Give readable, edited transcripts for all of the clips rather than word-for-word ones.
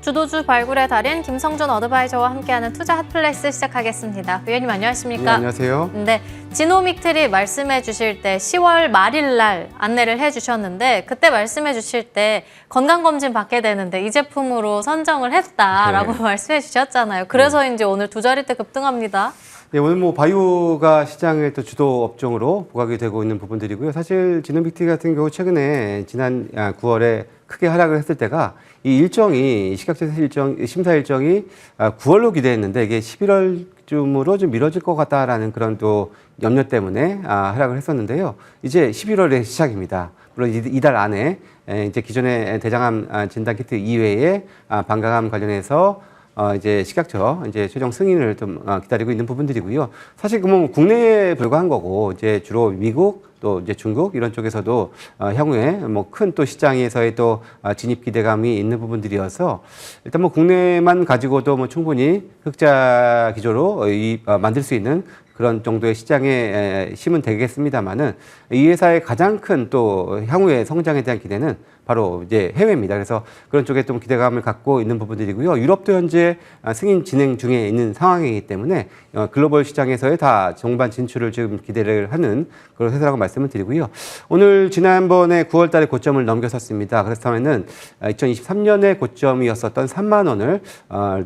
주도주 발굴의 달인 김성준 어드바이저와 함께하는 투자 핫플레이스 시작하겠습니다. 위원님 안녕하십니까? 네, 안녕하세요. 네, 지노믹트리 말씀해 주실 때 10월 말일 날 안내를 해 주셨는데 그때 말씀해 주실 때 건강검진 받게 되는데 이 제품으로 선정을 했다라고 네. 말씀해 주셨잖아요. 그래서인지 오늘 두 자릿대 급등합니다. 네, 오늘 뭐 바이오가 시장의 또 주도 업종으로 부각이 되고 있는 부분들이고요. 사실 지노믹트리 같은 경우 최근에 지난 9월에 크게 하락을 했을 때가 이 일정이 식약처에서 심사 일정이 9월로 기대했는데 이게 11월쯤으로 좀 미뤄질 것 같다라는 그런 또 염려 때문에 하락을 했었는데요. 이제 11월에 시작입니다. 물론 이달 안에 이제 기존의 대장암 진단 키트 이외에 방광암 관련해서 이제 식약처 이제 최종 승인을 좀 기다리고 있는 부분들이고요. 사실 뭐 국내에 불과한 거고 이제 주로 미국 또 이제 중국 이런 쪽에서도 향후에 뭐 큰 또 시장에서의 또 진입 기대감이 있는 부분들이어서 일단 뭐 국내만 가지고도 뭐 충분히 흑자 기조로 만들 수 있는 그런 정도의 시장에 힘은 되겠습니다만은 이 회사의 가장 큰 또 향후의 성장에 대한 기대는 바로 이제 해외입니다. 그래서 그런 쪽에 좀 기대감을 갖고 있는 부분들이고요. 유럽도 현재 승인 진행 중에 있는 상황이기 때문에 글로벌 시장에서의 다 정반 진출을 지금 기대를 하는 그런 회사라고 말씀을 드리고요. 오늘 지난번에 9월 달에 고점을 넘겼었습니다. 그렇다면은 2023년에 고점이었었던 3만 원을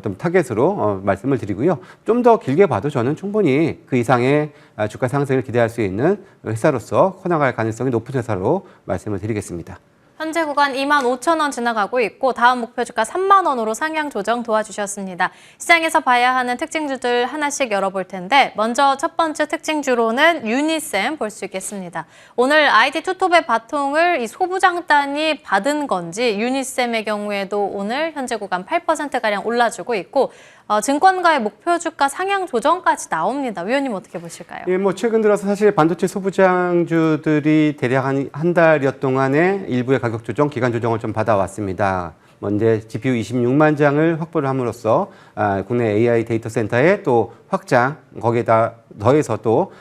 좀 타겟으로 말씀을 드리고요. 좀 더 길게 봐도 저는 충분히 그 이상의 주가 상승을 기대할 수 있는 회사로서 커나갈 가능성이 높은 회사로 말씀을 드리겠습니다. 현재 구간 25,000원 지나가고 있고 다음 목표 주가 3만 원으로 상향 조정 도와주셨습니다. 시장에서 봐야 하는 특징주들 하나씩 열어볼 텐데 먼저 첫 번째 특징주로는 유니셈 볼 수 있겠습니다. 오늘 IT 투톱의 바통을 이 소부장단이 받은 건지 유니셈의 경우에도 오늘 현재 구간 8%가량 올라주고 있고 증권가의 목표 주가 상향 조정까지 나옵니다. 위원님 어떻게 보실까요? 예, 뭐 최근 들어서 사실 반도체 소부장주들이 대략 한 달여 동안에 일부의 가격 조정, 기간 조정을 좀 받아왔습니다. 먼저 GPU 26만 장을 확보를 함으로써 국내 AI 데이터 센터의 또 확장, 거기에다 더해서 또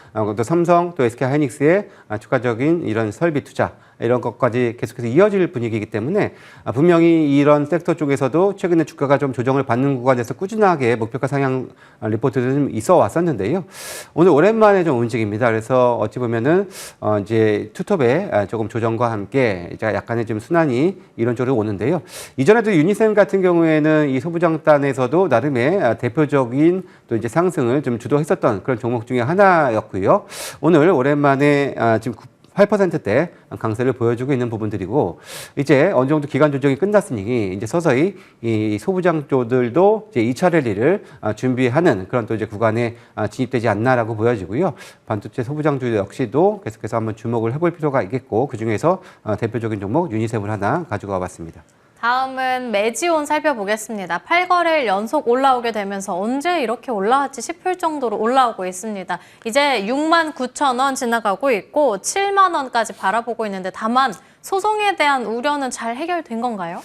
삼성, 또 SK 하이닉스의 추가적인 이런 설비 투자 이런 것까지 계속해서 이어질 분위기이기 때문에 분명히 이런 섹터 쪽에서도 최근에 주가가 좀 조정을 받는 구간에서 꾸준하게 목표가 상향 리포트들이 좀 있어 왔었는데요. 오늘 오랜만에 좀 움직입니다. 그래서 어찌 보면은 이제 투톱의 조금 조정과 함께 이제 약간의 좀 순환이 이런 쪽으로 오는데요. 이전에도 유니셈 같은 경우에는 이 소부장단에서도 나름의 대표적인 또 이제 상승을 좀 주도했었던 그런 종목 중에 하나였고요. 오늘 오랜만에 지금 8%대 강세를 보여주고 있는 부분들이고 이제 어느 정도 기간 조정이 끝났으니 이제 서서히 이 소부장주들도 이제 2차 랠리를 준비하는 그런 또 이제 구간에 진입되지 않나라고 보여지고요. 반도체 소부장주 역시도 계속해서 한번 주목을 해볼 필요가 있겠고 그 중에서 대표적인 종목 유니셈을 하나 가지고 와봤습니다. 다음은 메지온 살펴보겠습니다. 8거래일 연속 올라오게 되면서 언제 이렇게 올라왔지 싶을 정도로 올라오고 있습니다. 이제 69,000원 지나가고 있고 7만 원까지 바라보고 있는데 다만 소송에 대한 우려는 잘 해결된 건가요?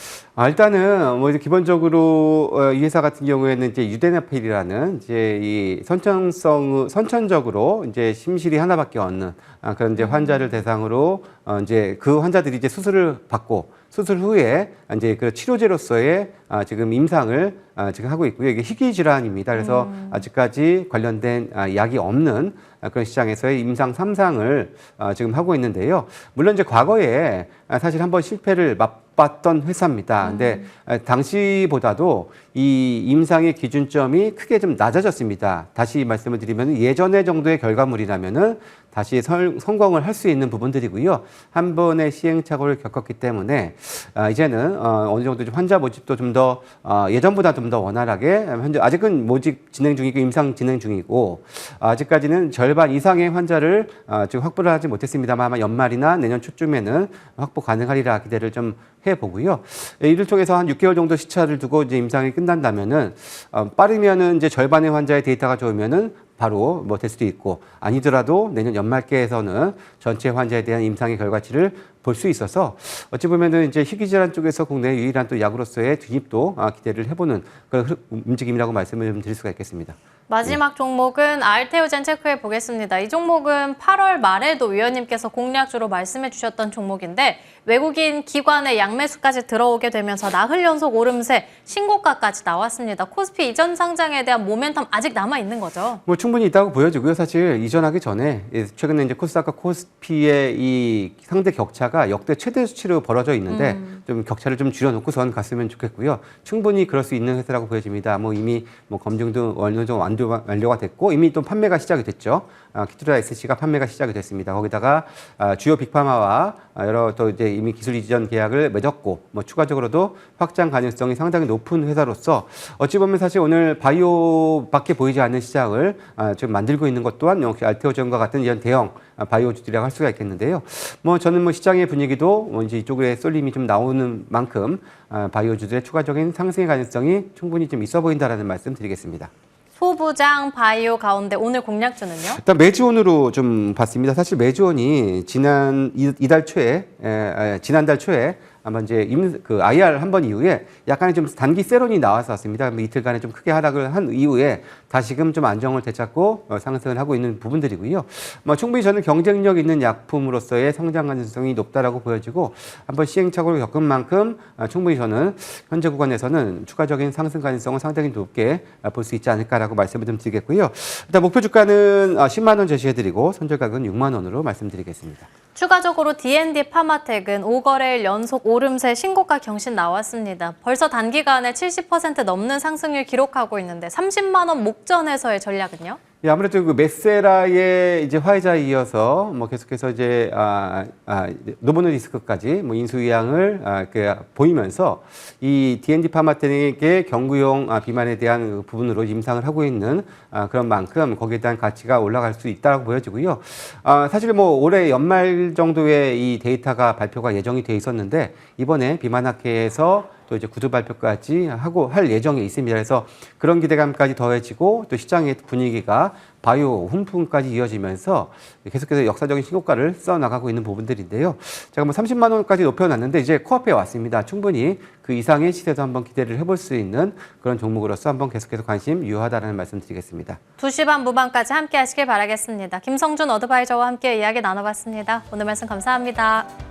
일단은 뭐 이제 기본적으로 이 회사 같은 경우에는 이제 유데나필이라는 이제 이 선천적으로 이제 심실이 하나밖에 없는 그런 이제 환자를 대상으로 이제 그 환자들이 이제 수술을 받고 수술 후에 이제 그 치료제로서의 지금 임상을 지금 하고 있고요. 이게 희귀 질환입니다. 그래서 아직까지 관련된 약이 없는 그런 시장에서의 임상 3상을 지금 하고 있는데요. 물론 이제 과거에 사실 한번 실패를 맛봤던 회사입니다. 근데 당시보다도 이 임상의 기준점이 크게 좀 낮아졌습니다. 다시 말씀을 드리면 예전의 정도의 결과물이라면은 다시 성공을 할 수 있는 부분들이고요. 한 번의 시행착오를 겪었기 때문에 이제는 어느 정도 좀 환자 모집도 좀 더 예전보다 좀 더 원활하게 현재 아직은 모집 진행 중이고 임상 진행 중이고 아직까지는 절반 이상의 환자를 지금 확보를 하지 못했습니다만 아마 연말이나 내년 초쯤에는 확보 가능하리라 기대를 좀 해보고요. 이를 통해서 한 6개월 정도 시차를 두고 이제 임상이 끝난다면은 빠르면은 이제 절반의 환자의 데이터가 좋으면은 바로 뭐 될 수도 있고 아니더라도 내년 연말께에서는 전체 환자에 대한 임상의 결과치를 볼 수 있어서 어찌 보면은 이제 희귀질환 쪽에서 국내 유일한 또 약으로서의 진입도 기대를 해보는 그런 움직임이라고 말씀을 좀 드릴 수가 있겠습니다. 마지막 종목은 알테오젠 체크해 보겠습니다. 이 종목은 8월 말에도 위원님께서 공략주로 말씀해 주셨던 종목인데 외국인 기관의 양매수까지 들어오게 되면서 나흘 연속 오름세 신고가까지 나왔습니다. 코스피 이전 상장에 대한 모멘텀 아직 남아 있는 거죠? 뭐 충분히 있다고 보여지고요. 사실 이전하기 전에 최근에 이제 코스닥과 코스피의 이 상대 격차가 역대 최대 수치로 벌어져 있는데 좀 격차를 좀 줄여놓고선 갔으면 좋겠고요. 충분히 그럴 수 있는 회사라고 보여집니다. 뭐 이미 뭐 검증도 어느 정도 완료가 됐고 이미 또 판매가 시작이 됐죠. 키투라 SC가 판매가 시작이 됐습니다. 거기다가 주요 빅파마와 여러 또 이제 이미 기술 이전 계약을 맺었고 뭐 추가적으로도 확장 가능성이 상당히 높은 회사로서 어찌 보면 사실 오늘 바이오밖에 보이지 않는 시장을 좀 만들고 있는 것 또한 역시 알테오젠과 같은 이런 대형 바이오주들이라고 할 수가 있겠는데요. 뭐 저는 뭐 시장의 분위기도 뭐 이제 이쪽에 쏠림이 좀 나오는 만큼 바이오주들의 추가적인 상승의 가능성이 충분히 좀 있어 보인다라는 말씀 드리겠습니다. 소부장 바이오 가운데 오늘 공략주는요? 일단 매주온으로 좀 봤습니다. 사실 매주온이 지난달 초에 아마 이제 그 IR 한 번 이후에 약간의 좀 단기 세론이 나와서 왔습니다. 이틀간에 좀 크게 하락을 한 이후에 다시금 좀 안정을 되찾고 상승을 하고 있는 부분들이고요. 뭐 충분히 저는 경쟁력 있는 약품으로서의 성장 가능성이 높다라고 보여지고 한번 시행착오를 겪은 만큼 충분히 저는 현재 구간에서는 추가적인 상승 가능성을 상당히 높게 볼 수 있지 않을까라고 말씀을 좀 드리겠고요. 일단 목표 주가는 10만 원 제시해드리고 손절가격은 6만 원으로 말씀드리겠습니다. 추가적으로 D&D 파마텍은 5거래일 연속 오름세 신고가 경신 나왔습니다. 벌써 단기간에 70% 넘는 상승률 기록하고 있는데 30만 원 목전에서의 전략은요? 예, 아무래도 그 메세라의 이제 화이자에 이어서 뭐 계속해서 이제 노보노디스크까지 뭐 인수 의향을 보이면서 이 D&D 파마텍의 경구용 비만에 대한 부분으로 임상을 하고 있는 그런 만큼 거기에 대한 가치가 올라갈 수 있다고 보여지고요. 사실 뭐 올해 연말 정도에 이 데이터가 발표가 예정이 돼 있었는데 이번에 비만학회에서 또 이제 구두 발표까지 할 예정이 있습니다. 그래서 그런 기대감까지 더해지고 또 시장의 분위기가 바이오 훈풍까지 이어지면서 계속해서 역사적인 신고가를 써나가고 있는 부분들인데요. 제가 뭐 30만 원까지 높여놨는데 이제 코앞에 왔습니다. 충분히 그 이상의 시세도 한번 기대를 해볼 수 있는 그런 종목으로서 한번 계속해서 관심 유효하다는 말씀 드리겠습니다. 2시 반 무반까지 함께 하시길 바라겠습니다. 김성준 어드바이저와 함께 이야기 나눠봤습니다. 오늘 말씀 감사합니다.